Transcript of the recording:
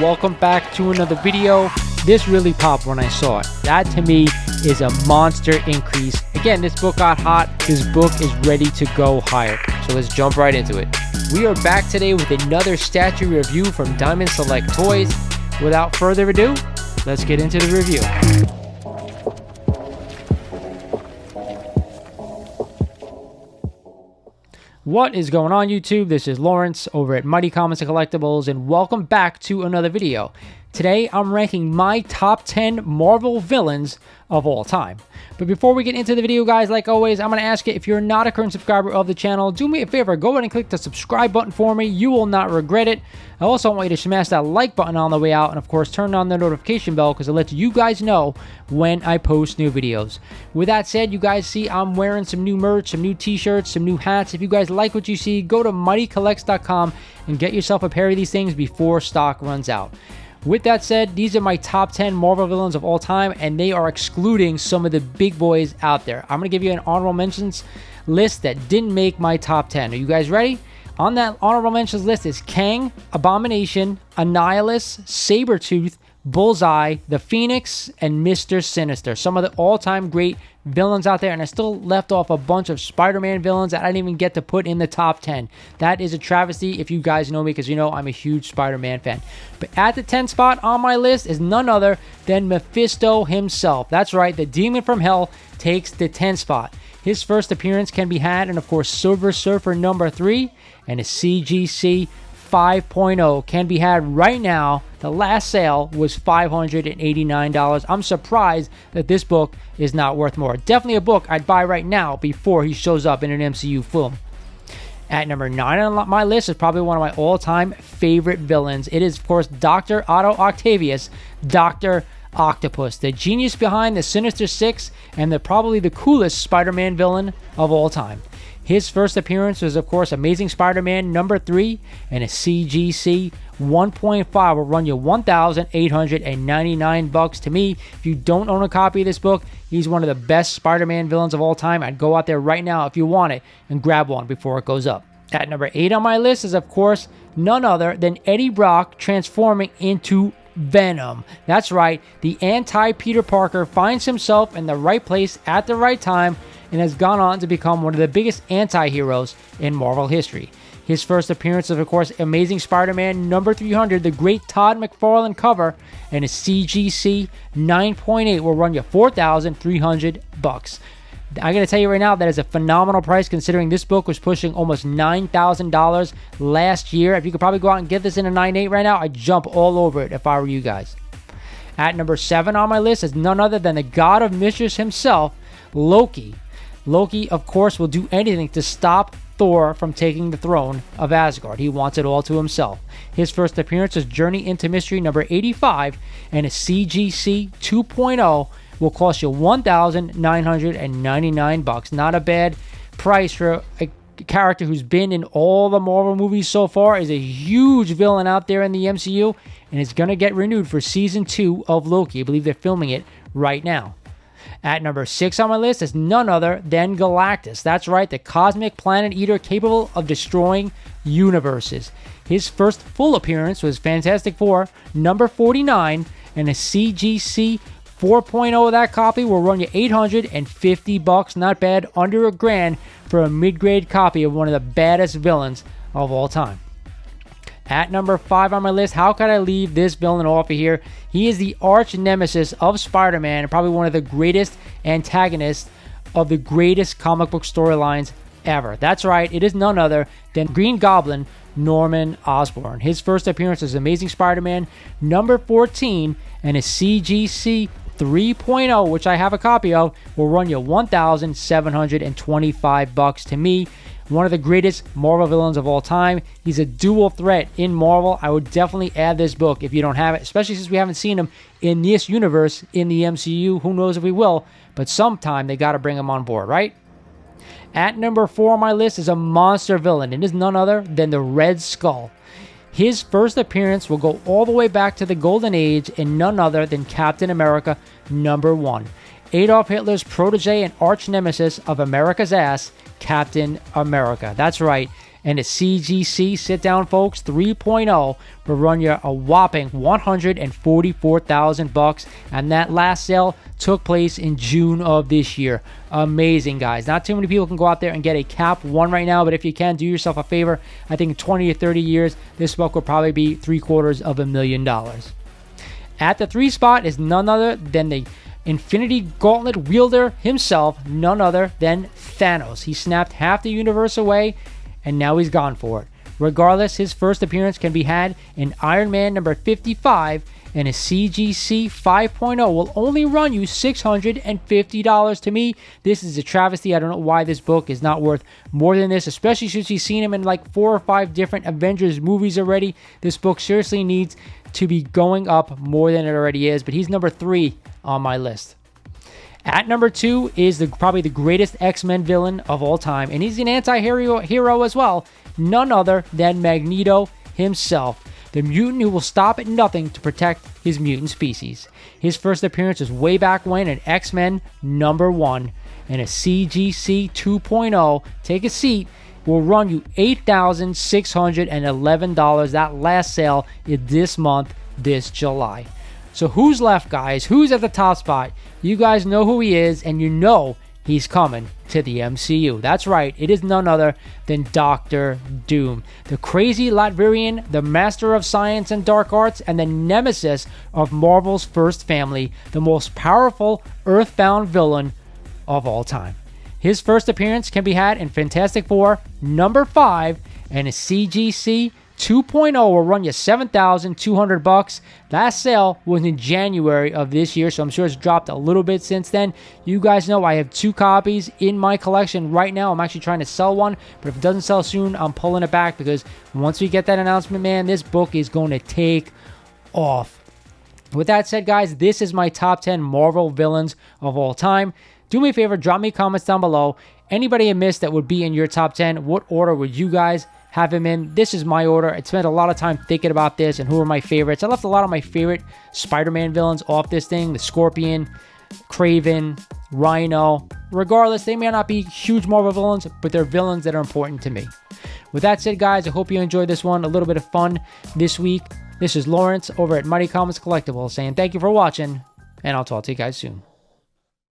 welcome back to another video. This really popped when I saw it. That to me is a monster increase. Again, this book got hot. This book is ready to go higher. So let's jump right into it. We are back today with another statue review from Diamond Select Toys. Without further ado, let's get into the review. What is going on, YouTube? This is Lawrence over at Mighty Comics and Collectibles, and welcome back to another video. Today, I'm ranking my top 10 Marvel villains of all time. But before we get into the video, guys, like always, I'm going to ask you, if you're not a current subscriber of the channel, do me a favor, go ahead and click the subscribe button for me. You will not regret it. I also want you to smash that like button on the way out, and of course, turn on the notification bell because it lets you guys know when I post new videos. With that said, you guys see I'm wearing some new merch, some new t-shirts, some new hats. If you guys like what you see, go to mightycollects.com and get yourself a pair of these things before stock runs out. With that said, these are my top 10 Marvel villains of all time, and they are excluding some of the big boys out there. I'm going to give you an honorable mentions list that didn't make my top 10. Are you guys ready? On that honorable mentions list is Kang, Abomination, Annihilus, Sabretooth, Bullseye, the Phoenix, and Mr. Sinister. Some of the all-time great villains out there, and I still left off a bunch of Spider-Man villains that I didn't even get to put in the top 10. That is a travesty if you guys know me, because you know I'm a huge Spider-Man fan. But at the 10th spot on my list is none other than Mephisto himself. That's right, the Demon from Hell takes the 10th spot. His first appearance can be had in, of course, Silver Surfer number 3, and a CGC 5.0 can be had right now. The last sale was $589. I'm surprised that this book is not worth more. Definitely a book I'd buy right now before he shows up in an MCU film. At number 9 on my list is probably one of my all-time favorite villains. It is, of course, Dr. Otto Octavius, Dr. Octopus, the genius behind the Sinister Six and probably the coolest Spider-Man villain of all time. His first appearance was, of course, Amazing Spider-Man number 3, and a CGC 1.5 will run you $1,899 to me. If you don't own a copy of this book, he's one of the best Spider-Man villains of all time. I'd go out there right now if you want it and grab one before it goes up. At number 8 on my list is, of course, none other than Eddie Brock transforming into Venom. That's right, the anti-Peter Parker finds himself in the right place at the right time and has gone on to become one of the biggest anti-heroes in Marvel history. His first appearance is, of course, Amazing Spider-Man number 300, the great Todd McFarlane cover, and a CGC 9.8 will run you $4,300. I gotta tell you right now, that is a phenomenal price considering this book was pushing almost $9,000 last year. If you could probably go out and get this in a 9.8 right now, I'd jump all over it if I were you guys. At number 7 on my list is none other than the God of Mischief himself, Loki. Loki, of course, will do anything to stop Thor from taking the throne of Asgard. He wants it all to himself. His first appearance is Journey into Mystery number 85, and a CGC 2.0 will cost you $1,999. Not a bad price for a character who's been in all the Marvel movies so far, is a huge villain out there in the MCU, and is going to get renewed for season 2 of Loki. I believe they're filming it right now. At number 6 on my list is none other than Galactus. That's right, the cosmic planet eater capable of destroying universes. His first full appearance was Fantastic Four number 49, and a CGC 4.0 of that copy will run you $850. Not bad, under $1,000 for a mid-grade copy of one of the baddest villains of all time. At number 5 on my list, how could I leave this villain off of here? He is the arch nemesis of Spider-Man and probably one of the greatest antagonists of the greatest comic book storylines ever. That's right, it is none other than Green Goblin, Norman Osborn. His first appearance is Amazing Spider-Man number 14, and a CGC 3.0, which I have a copy of, will run you $1,725 to me. One of the greatest Marvel villains of all time. He's a dual threat in Marvel. I would definitely add this book if you don't have it, especially since we haven't seen him in this universe in the MCU. Who knows if we will, but sometime they got to bring him on board, right? At number 4 on my list is a monster villain, and it is none other than the Red Skull. His first appearance will go all the way back to the Golden Age in none other than Captain America number 1. Adolf Hitler's protege and arch nemesis of America's ass, Captain America. That's right, And a CGC sit-down, folks, 3.0 will run you a whopping $144,000. And that last sale took place in June of this year. Amazing, guys. Not too many people can go out there and get a Cap 1 right now, but if you can, do yourself a favor. I think in 20 or 30 years, this book will probably be $750,000. At the 3 spot is none other than the Infinity Gauntlet wielder himself, none other than Thanos. He snapped half the universe away, and now he's gone for it. Regardless, his first appearance can be had in Iron Man number 55, and a CGC 5.0 will only run you $650. To me, this is a travesty. I don't know why this book is not worth more than this, especially since you've seen him in like 4 or 5 different Avengers movies already. This book seriously needs to be going up more than it already is, but he's number 3 on my list. At number 2 is probably the greatest X-Men villain of all time, and he's an anti-hero as well. None other than Magneto himself, the mutant who will stop at nothing to protect his mutant species. His first appearance was way back when in X-Men number 1, and a CGC 2.0, take a seat, will run you $8,611. That last sale is this month, this July. So who's left, guys? Who's at the top spot? You guys know who he is, and you know he's coming to the MCU. That's right, it is none other than Doctor Doom, the crazy Latvian, the master of science and dark arts, and the nemesis of Marvel's first family, the most powerful Earthbound villain of all time. His first appearance can be had in Fantastic Four number 5, and a CGC 2.0 will run you $7,200. Last sale was in January of this year, so I'm sure it's dropped a little bit since then. You guys know I have 2 copies in my collection right now. I'm actually trying to sell one, but if it doesn't sell soon, I'm pulling it back, because once we get that announcement, man, this book is going to take off. With that said, guys, this is my top 10 Marvel villains of all time. Do me a favor, drop me comments down below. Anybody I missed that would be in your top 10, what order would you guys have him in? This is my order. I spent a lot of time thinking about this and who are my favorites. I left a lot of my favorite Spider-Man villains off this thing. The Scorpion, Kraven, Rhino. Regardless, they may not be huge Marvel villains, but they're villains that are important to me. With that said, guys, I hope you enjoyed this one. A little bit of fun this week. This is Lawrence over at Mighty Comics Collectibles saying thank you for watching, and I'll talk to you guys soon.